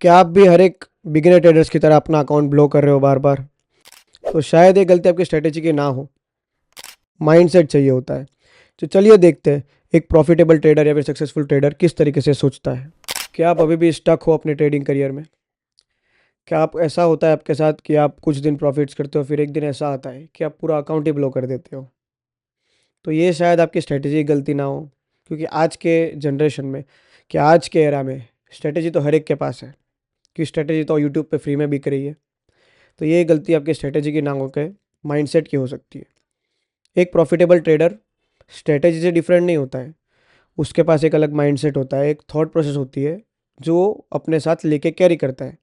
क्या आप भी हर एक बिगिनर ट्रेडर्स की तरह अपना अकाउंट ब्लॉक कर रहे हो बार बार? तो शायद ये गलती आपकी स्ट्रेटेजी की ना हो, माइंडसेट चाहिए होता है। तो चलिए देखते हैं एक प्रॉफिटेबल ट्रेडर या फिर सक्सेसफुल ट्रेडर किस तरीके से सोचता है। क्या आप अभी भी स्टक हो अपने ट्रेडिंग करियर में? क्या आप ऐसा होता है आपके साथ कि आप कुछ दिन प्रॉफिट्स करते हो, फिर एक दिन ऐसा आता है कि आप पूरा अकाउंट ही ब्लॉक कर देते हो? तो ये शायद आपकी स्ट्रेटेजी की गलती ना हो, क्योंकि आज के जनरेशन में, कि आज के एरा में स्ट्रेटेजी तो हर एक के पास है, कि स्ट्रेटेजी तो यूट्यूब पे फ्री में बिक रही है। तो ये गलती आपकी स्ट्रेटेजी की ना होकर माइंडसेट की हो सकती है। एक प्रॉफिटेबल ट्रेडर स्ट्रेटेजी से डिफरेंट नहीं होता है, उसके पास एक अलग माइंडसेट होता है, एक थॉट प्रोसेस होती है जो अपने साथ लेके कैरी करता है,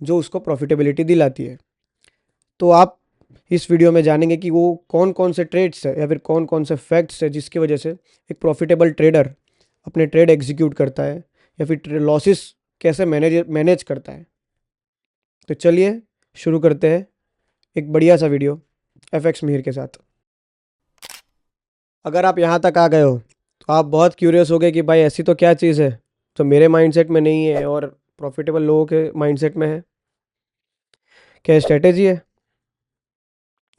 जो उसको प्रॉफिटेबिलिटी दिलाती है। तो आप इस वीडियो में जानेंगे कि वो कौन कौन से ट्रेड्स है या फिर कौन कौन से फैक्ट्स है जिसकी वजह से एक प्रॉफिटेबल ट्रेडर अपने ट्रेड एग्जीक्यूट करता है या फिर लॉसेस कैसे मैनेज करता है। तो चलिए शुरू करते हैं एक बढ़िया सा वीडियो FX मिहिर के साथ। अगर आप यहाँ तक आ गए हो तो आप बहुत क्यूरियस हो गए कि भाई ऐसी तो क्या चीज़ है जो मेरे माइंडसेट में नहीं है और प्रॉफिटेबल लोगों के माइंडसेट में है। क्या स्ट्रेटेजी है?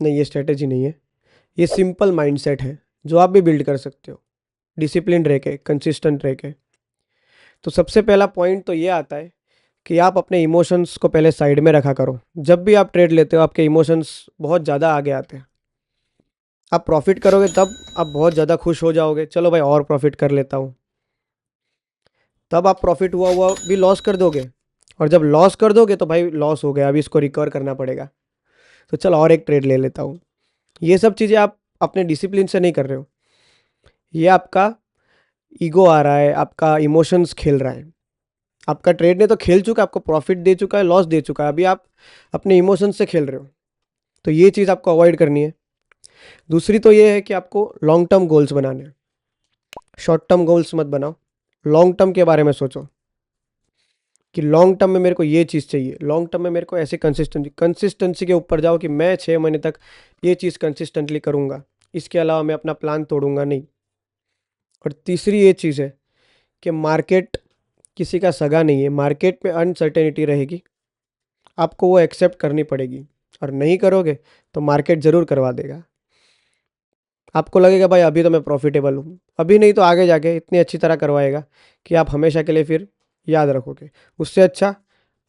नहीं, ये स्ट्रेटेजी नहीं है, ये सिंपल माइंडसेट है जो आप भी बिल्ड कर सकते हो, डिसिप्लिन रह के, कंसिस्टेंट रह के। तो सबसे पहला पॉइंट तो ये आता है कि आप अपने इमोशंस को पहले साइड में रखा करो। जब भी आप ट्रेड लेते हो आपके इमोशंस बहुत ज़्यादा आगे आते हैं। आप प्रॉफिट करोगे तब आप बहुत ज़्यादा खुश हो जाओगे, चलो भाई और प्रॉफिट कर लेता हूँ। तब आप प्रॉफिट हुआ हुआ भी लॉस कर दोगे, और जब लॉस कर दोगे तो भाई लॉस हो गया, अभी इसको रिकवर करना पड़ेगा, तो चलो और एक ट्रेड ले लेता हूँ। ये सब चीज़ें आप अपने डिसिप्लिन से नहीं कर रहे हो, ये आपका ईगो आ रहा है, आपका इमोशंस खेल रहा है। आपका ट्रेड ने तो खेल चुका, आपको प्रॉफिट दे चुका है, लॉस दे चुका है, अभी आप अपने इमोशंस से खेल रहे हो। तो ये चीज़ आपको अवॉइड करनी है। दूसरी तो ये है कि आपको लॉन्ग टर्म गोल्स बनाने हैं। शॉर्ट टर्म गोल्स मत बनाओ, लॉन्ग टर्म के बारे में सोचो कि लॉन्ग टर्म में मेरे को ये चीज़ चाहिए, लॉन्ग टर्म में मेरे को ऐसे कंसिस्टेंसी के ऊपर जाओ कि मैं 6 महीने तक ये चीज़ कंसिस्टेंटली करूँगा, इसके अलावा मैं अपना प्लान तोड़ूंगा नहीं। और तीसरी ये चीज़ है कि मार्केट किसी का सगा नहीं है, मार्केट में अनसर्टेनिटी रहेगी, आपको वो एक्सेप्ट करनी पड़ेगी, और नहीं करोगे तो मार्केट ज़रूर करवा देगा। आपको लगेगा भाई अभी तो मैं प्रॉफिटेबल हूँ, अभी नहीं तो आगे जाके इतनी अच्छी तरह करवाएगा कि आप हमेशा के लिए फिर याद रखोगे। उससे अच्छा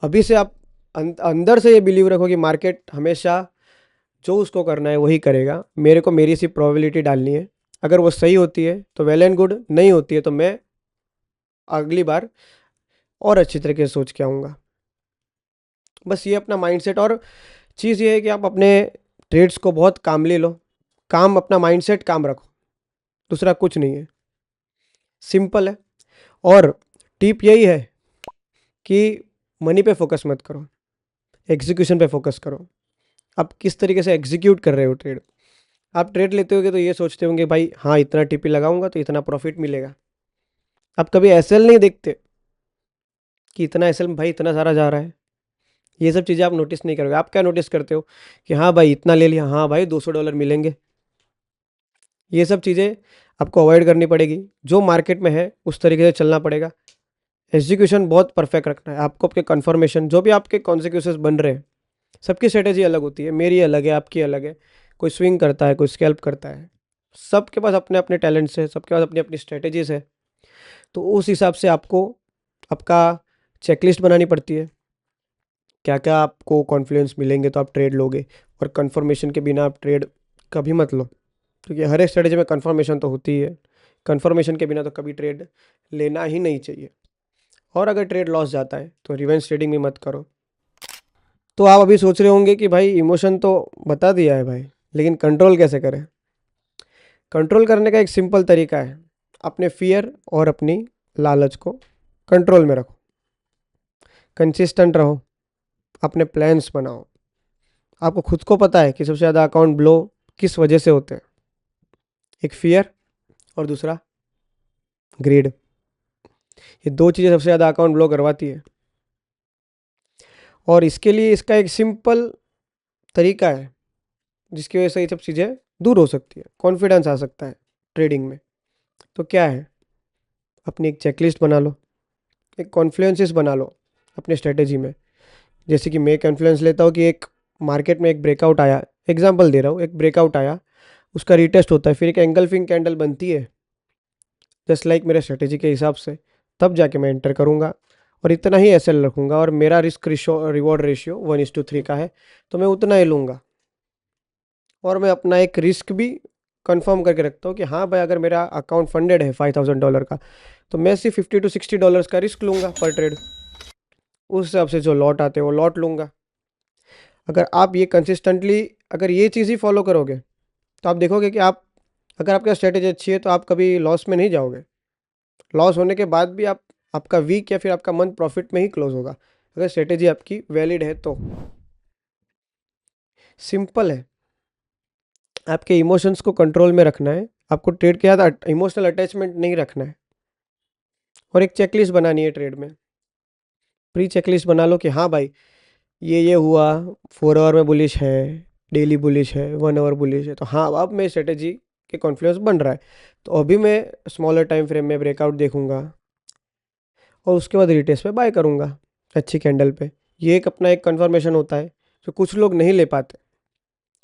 अभी से आप अंदर से ये बिलीव रखो कि मार्केट हमेशा जो उसको करना है वही करेगा, मेरे को मेरी सी प्रोबेबिलिटी डालनी है, अगर वो सही होती है तो वेल एंड गुड, नहीं होती है तो मैं अगली बार और अच्छी तरीके से सोच के आऊँगा। बस ये अपना माइंडसेट। और चीज़ ये है कि आप अपने ट्रेड्स को बहुत कामली लो, काम, अपना माइंडसेट काम रखो, दूसरा कुछ नहीं है, सिंपल है। और टिप यही है कि मनी पे फोकस मत करो, एग्जीक्यूशन पे फोकस करो। आप किस तरीके से एग्जीक्यूट कर रहे हो ट्रेड। आप ट्रेड लेते होगे तो ये सोचते होंगे भाई हाँ इतना टीपी लगाऊंगा तो इतना प्रॉफिट मिलेगा। आप कभी एसएल नहीं देखते कि इतना एसएल में भाई इतना सारा जा रहा है, ये सब चीज़ें आप नोटिस नहीं करोगे। आप क्या नोटिस करते हो कि हाँ भाई इतना ले लिया, हाँ भाई $200 मिलेंगे। ये सब चीज़ें आपको अवॉइड करनी पड़ेगी, जो मार्केट में है उस तरीके से चलना पड़ेगा। एग्जीक्यूशन बहुत परफेक्ट रखना है आपको, आपके कन्फर्मेशन जो भी आपके कॉन्सिक्वेंसेस बन रहे हैं, सबकी स्ट्रेटेजी अलग होती है, मेरी अलग है, आपकी अलग है। कोई स्विंग करता है, कोई स्कैल्प करता है, सबके पास अपने अपने टैलेंट्स है, सबके पास अपनी अपनी स्ट्रेटेजीज है। तो उस हिसाब से आपको आपका चेकलिस्ट बनानी पड़ती है, क्या क्या आपको कॉन्फ्लुएंस मिलेंगे तो आप ट्रेड लोगे, और कंफर्मेशन के बिना आप ट्रेड कभी मत लो, क्योंकि हर एक स्ट्रेटेजी में कंफर्मेशन तो होती ही है। कंफर्मेशन के बिना तो कभी ट्रेड लेना ही नहीं चाहिए। और अगर ट्रेड लॉस जाता है तो रिवेंज ट्रेडिंग भी मत करो। तो आप अभी सोच रहे होंगे कि भाई इमोशन तो बता दिया है भाई, लेकिन कंट्रोल कैसे करें? कंट्रोल करने का एक सिंपल तरीका है, अपने फियर और अपनी लालच को कंट्रोल में रखो, कंसिस्टेंट रहो, अपने प्लान्स बनाओ। आपको खुद को पता है कि सबसे ज़्यादा अकाउंट ब्लो किस वजह से होते हैं, एक फियर और दूसरा ग्रीड। ये दो चीज़ें सबसे ज़्यादा अकाउंट ब्लो करवाती है। और इसके लिए इसका एक सिंपल तरीका है जिसकी वजह से ये सब चीज़ें दूर हो सकती है, कॉन्फिडेंस आ सकता है ट्रेडिंग में। तो क्या है, अपनी एक चेकलिस्ट बना लो, एक कॉन्फ्लुएंसेस बना लो, अपने स्ट्रेटेजी में। जैसे कि मैं एक इन्फ्लुएंस लेता हूँ कि एक मार्केट में एक ब्रेकआउट आया, एग्जांपल दे रहा हूँ, एक ब्रेकआउट आया, उसका रीटेस्ट होता है, फिर एक एंगल्फिंग कैंडल बनती है जस्ट लाइक मेरे स्ट्रेटेजी के हिसाब से, तब जाके मैं एंटर करूँगा और इतना ही एसएल रखूँगा। और मेरा रिस्क रिवॉर्ड रेशियो 1:3 का है, तो मैं उतना ही लूँगा। और मैं अपना एक रिस्क भी कंफर्म करके रखता हूँ कि हाँ भाई, अगर मेरा अकाउंट फंडेड है $5,000 का, तो मैं सिर्फ $50 to $60 का रिस्क लूँगा पर ट्रेड। उस हिसाब से जो लॉट आते हैं वो लॉट लूँगा। अगर आप ये कंसिस्टेंटली, अगर ये चीज़ ही फॉलो करोगे, तो आप देखोगे कि आप, अगर आपका स्ट्रेटेजी अच्छी है तो आप कभी लॉस में नहीं जाओगे। लॉस होने के बाद भी आपका वीक या फिर आपका मंथ प्रॉफिट में ही क्लोज होगा, अगर स्ट्रेटेजी आपकी वैलिड है तो। सिंपल है, आपके इमोशंस को कंट्रोल में रखना है, आपको ट्रेड के साथ इमोशनल अटैचमेंट नहीं रखना है। और एक चेकलिस्ट बनानी है ट्रेड में, प्री चेकलिस्ट बना लो कि हाँ भाई, ये हुआ, 4 आवर में बुलिश है, डेली बुलिश है, 1 आवर बुलिश है, तो हाँ अब मेरी स्ट्रेटेजी के कॉन्फिडेंस बन रहा है, तो अभी मैं स्मॉलर टाइम फ्रेम में ब्रेकआउट देखूंगा और उसके बाद रिटेस्ट पे बाय करूंगा अच्छी कैंडल पे। ये एक अपना एक कन्फर्मेशन होता है जो कुछ लोग नहीं ले पाते।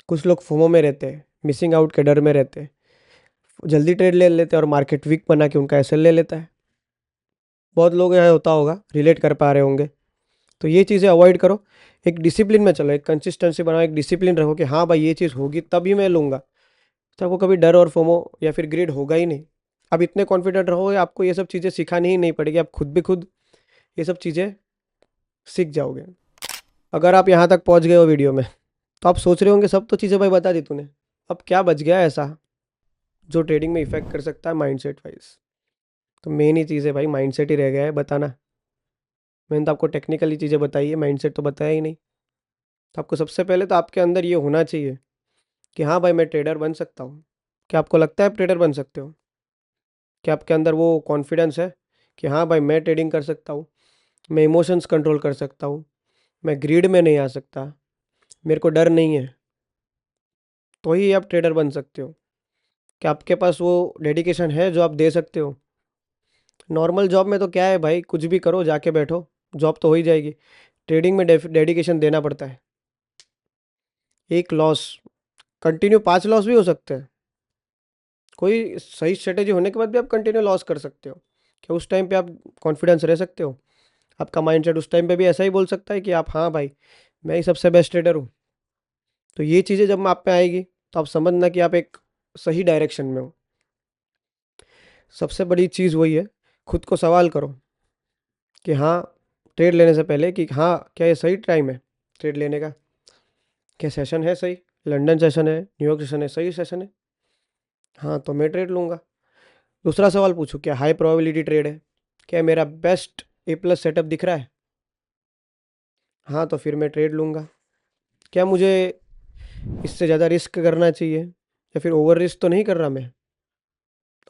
कुछ लोग फोमो में रहते हैं, मिसिंग आउट के डर में रहते हैं, जल्दी ट्रेड ले लेते हैं और मार्केट वीक बना के उनका एसएल ले लेता है। बहुत लोग यहाँ होता होगा, रिलेट कर पा रहे होंगे। तो ये चीज़ें अवॉइड करो, एक डिसिप्लिन में चलो, एक कंसिस्टेंसी बनाओ, एक डिसिप्लिन रखो कि हाँ भाई ये चीज़ होगी तभी मैं लूँगा। तो आपको कभी डर और फोमो या फिर ग्रीड होगा ही नहीं। अब इतने कॉन्फिडेंट रहोगे, आपको ये सब चीज़ें सिखानी ही नहीं पड़ेगी, आप खुद भी खुद ये सब चीज़ें सीख जाओगे। अगर आप यहाँ तक पहुँच गए हो वीडियो में, तो आप सोच रहे होंगे सब तो चीज़ें भाई बता दी तूने, अब क्या बच गया ऐसा जो ट्रेडिंग में इफेक्ट कर सकता है माइंडसेट वाइज। तो मेन ही चीज़ है भाई, माइंडसेट ही रह गया है बताना। मैंने तो आपको टेक्निकली चीज़ें बताई है, माइंडसेट तो बताया ही नहीं। तो आपको सबसे पहले तो आपके अंदर ये होना चाहिए कि हाँ भाई मैं ट्रेडर बन सकता हूँ। क्या आपको लगता है आप ट्रेडर बन सकते हो? क्या आपके अंदर वो कॉन्फिडेंस है कि हाँ भाई मैं ट्रेडिंग कर सकता हूँ, मैं इमोशंस कंट्रोल कर सकता हूँ, मैं ग्रीड में नहीं आ सकता, मेरे को डर नहीं है, तो ही आप ट्रेडर बन सकते हो। क्या आपके पास वो डेडिकेशन है जो आप दे सकते हो? नॉर्मल जॉब में तो क्या है भाई, कुछ भी करो, जाके बैठो, जॉब तो हो ही जाएगी। ट्रेडिंग में डेडिकेशन देना पड़ता है। एक लॉस, कंटिन्यू 5 लॉस भी हो सकते हैं। कोई सही स्ट्रेटेजी होने के बाद भी आप कंटिन्यू लॉस कर सकते हो। क्या उस टाइम पे आप कॉन्फिडेंस रह सकते हो? आपका माइंडसेट उस टाइम पे भी ऐसा ही बोल सकता है कि आप, हाँ भाई मैं ही सबसे बेस्ट ट्रेडर हूँ। तो ये चीज़ें जब आप पे आएगी, तो आप समझना कि आप एक सही डायरेक्शन में हो। सबसे बड़ी चीज़ वही है, खुद को सवाल करो कि हाँ, ट्रेड लेने से पहले कि हाँ क्या ये सही टाइम है ट्रेड लेने का? क्या सेशन है सही? लंदन सेशन है, न्यूयॉर्क सेशन है, सही सेशन है, हाँ तो मैं ट्रेड लूँगा। दूसरा सवाल पूछो, क्या हाई प्रोबेबिलिटी ट्रेड है? क्या मेरा बेस्ट A+ सेटअप दिख रहा है? हाँ तो फिर मैं ट्रेड लूँगा। क्या मुझे इससे ज़्यादा रिस्क करना चाहिए या फिर ओवर रिस्क तो नहीं कर रहा मैं?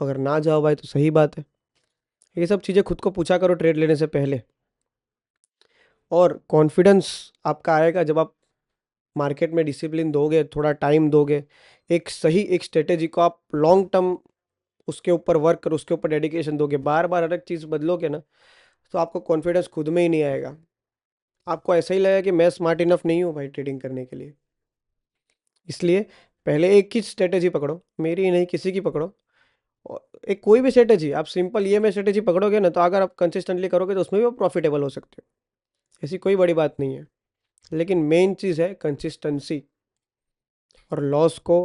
तो अगर ना जाओ भाई तो सही बात है। ये सब चीज़ें खुद को पूछा करो ट्रेड लेने से पहले। और कॉन्फिडेंस आपका आएगा जब आप मार्केट में डिसिप्लिन दोगे, थोड़ा टाइम दोगे, एक सही एक स्ट्रेटेजी को आप लॉन्ग टर्म उसके ऊपर वर्क करो, उसके ऊपर डेडिकेशन दोगे, बार बार अलग चीज़ बदलोगे ना, तो आपको कॉन्फिडेंस खुद में ही नहीं आएगा। आपको ऐसा ही लगेगा कि मैं स्मार्ट इनफ नहीं हूँ भाई ट्रेडिंग करने के लिए। इसलिए पहले एक ही स्ट्रेटेजी पकड़ो, मेरी ही नहीं किसी की पकड़ो। और एक कोई भी स्ट्रेटेजी आप सिंपल ये में स्ट्रेटेजी पकड़ोगे ना, तो अगर आप कंसिस्टेंटली करोगे तो उसमें भी आप प्रॉफिटेबल हो सकते हो। ऐसी कोई बड़ी बात नहीं है। लेकिन मेन चीज़ है कंसिस्टेंसी और लॉस को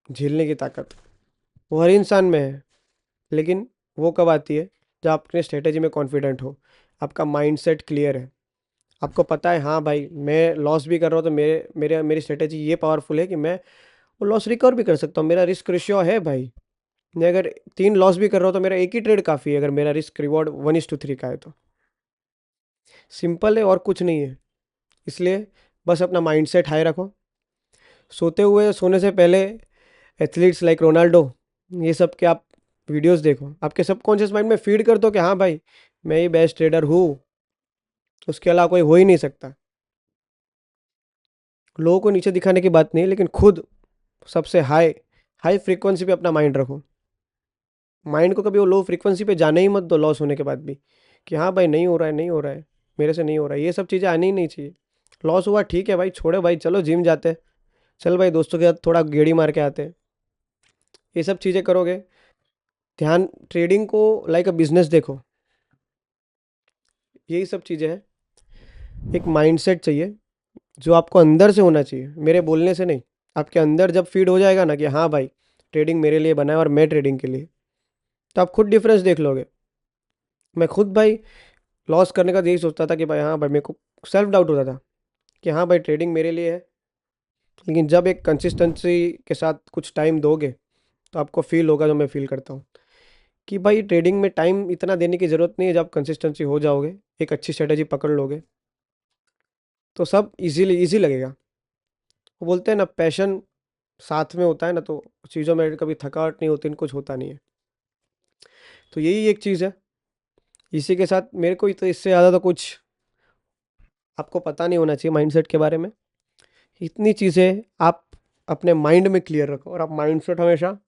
झेलने की ताकत। वो हर इंसान में है, लेकिन वो कब आती है? जब आप अपने स्ट्रेटेजी में कॉन्फिडेंट हो, आपका माइंडसेट क्लियर है, आपको पता है हाँ भाई मैं लॉस भी कर रहा हूँ तो मेरी स्ट्रेटेजी ये पावरफुल है कि मैं वो लॉस रिकवर भी कर सकता हूँ, मेरा रिस्क रेशियो है भाई। मैं अगर 3 लॉस भी कर रहा हूँ तो मेरा एक ही ट्रेड काफ़ी है, अगर मेरा रिस्क रिवॉर्ड 1:3 का है तो। सिंपल है और कुछ नहीं है। इसलिए बस अपना माइंडसेट हाई रखो। सोते हुए, सोने से पहले एथलीट्स लाइक रोनाल्डो, ये सब के आप वीडियोस देखो, आपके सबकॉन्शियस माइंड में फीड कर दो कि हाँ भाई मैं ही बेस्ट ट्रेडर हूँ, उसके अलावा कोई हो ही नहीं सकता। लोगों को नीचे दिखाने की बात नहीं है, लेकिन खुद सबसे हाई हाई फ्रीक्वेंसी पे अपना माइंड रखो। माइंड को कभी वो लो फ्रीक्वेंसी पे जाने ही मत दो लॉस होने के बाद भी, कि हाँ भाई नहीं हो रहा है, नहीं हो रहा है। मेरे से नहीं हो रहा, ये सब चीज़ें आनी ही नहीं चाहिए। लॉस हुआ ठीक है भाई, छोड़ो भाई, चलो जिम जाते हैं, चल भाई दोस्तों के साथ थोड़ा गेड़ी मार के आते हैं। ये सब चीज़ें करोगे, ध्यान ट्रेडिंग को लाइक अ बिजनेस देखो, यही सब चीज़ें हैं। एक माइंडसेट चाहिए जो आपको अंदर से होना चाहिए, मेरे बोलने से नहीं। आपके अंदर जब फीड हो जाएगा ना कि हाँ भाई ट्रेडिंग मेरे लिए बना है और मैं ट्रेडिंग के लिए, तो आप खुद डिफरेंस देख लोगे। मैं खुद भाई लॉस करने का यही सोचता था कि भाई हाँ भाई, मेरे को सेल्फ डाउट होता था कि हाँ भाई ट्रेडिंग मेरे लिए है। लेकिन जब एक कंसिस्टेंसी के साथ कुछ टाइम दोगे तो आपको फील होगा जो मैं फील करता हूँ, कि भाई ट्रेडिंग में टाइम इतना देने की ज़रूरत नहीं है। जब कंसिस्टेंसी हो जाओगे, एक अच्छी स्ट्रेटेजी पकड़ लोगे, तो सब इजीली इजी लगेगा। वो बोलते हैं ना, पैशन साथ में होता है ना, तो चीज़ों में कभी थकावट नहीं होती, कुछ होता नहीं है। तो यही एक चीज़ है। इसी के साथ मेरे को तो इससे ज़्यादा तो कुछ आपको पता नहीं होना चाहिए माइंडसेट के बारे में। इतनी चीज़ें आप अपने माइंड में क्लियर रखो, और आप माइंडसेट हमेशा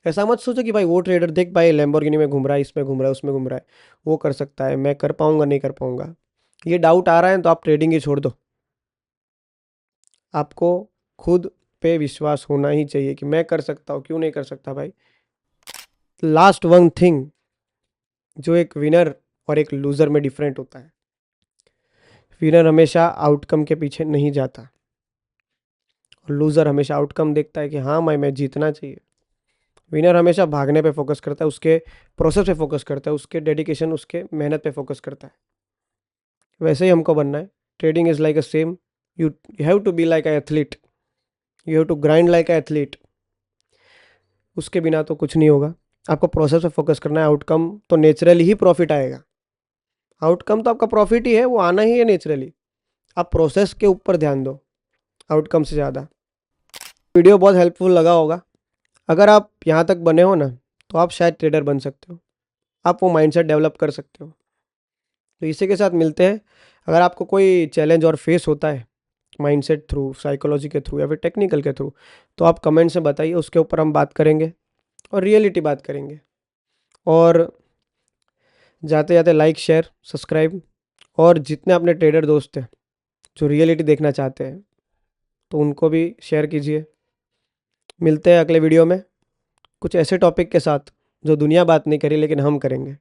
ऐसा मत सोचो कि भाई वो ट्रेडर देख भाई लैम्बोर्गिनी में घूम रहा है, इसमें घूम रहा है, उसमें घूम रहा है, वो कर सकता है, मैं कर पाऊंगा नहीं कर पाऊंगा। ये डाउट आ रहा है तो आप ट्रेडिंग ही छोड़ दो। आपको खुद पे विश्वास होना ही चाहिए कि मैं कर सकता हूँ, क्यों नहीं कर सकता भाई। लास्ट वन थिंग जो एक विनर और एक लूज़र में डिफरेंट होता है, विनर हमेशा आउटकम के पीछे नहीं जाता, और लूज़र हमेशा आउटकम देखता है कि हाँ भाई मैं जीतना चाहिए। विनर हमेशा भागने पे फोकस करता है, उसके प्रोसेस पे फोकस करता है, उसके डेडिकेशन, उसके मेहनत पे फोकस करता है। वैसे ही हमको बनना है। Trading is like a same, you have to be like a athlete, you have to grind like a athlete. उसके बिना तो कुछ नहीं होगा। आपको प्रोसेस पे फोकस करना है, आउटकम तो नेचुरली ही प्रॉफिट आएगा। आउटकम तो आपका प्रॉफिट ही है, वो आना ही है नेचुरली। आप प्रोसेस के ऊपर ध्यान दो आउटकम से ज़्यादा। वीडियो बहुत हेल्पफुल लगा होगा। अगर आप यहाँ तक बने हो ना, तो आप शायद ट्रेडर बन सकते हो, आप वो माइंडसेट डेवलप कर सकते हो। तो इसी के साथ मिलते हैं। अगर आपको कोई चैलेंज और फेस होता है माइंडसेट थ्रू, साइकोलॉजी के थ्रू या फिर टेक्निकल के थ्रू, तो आप कमेंट से बताइए, उसके ऊपर हम बात करेंगे और रियलिटी बात करेंगे। और जाते जाते लाइक शेयर सब्सक्राइब, और जितने अपने ट्रेडर दोस्त हैं जो रियलिटी देखना चाहते हैं, तो उनको भी शेयर कीजिए। मिलते हैं अगले वीडियो में कुछ ऐसे टॉपिक के साथ जो दुनिया बात नहीं करी लेकिन हम करेंगे।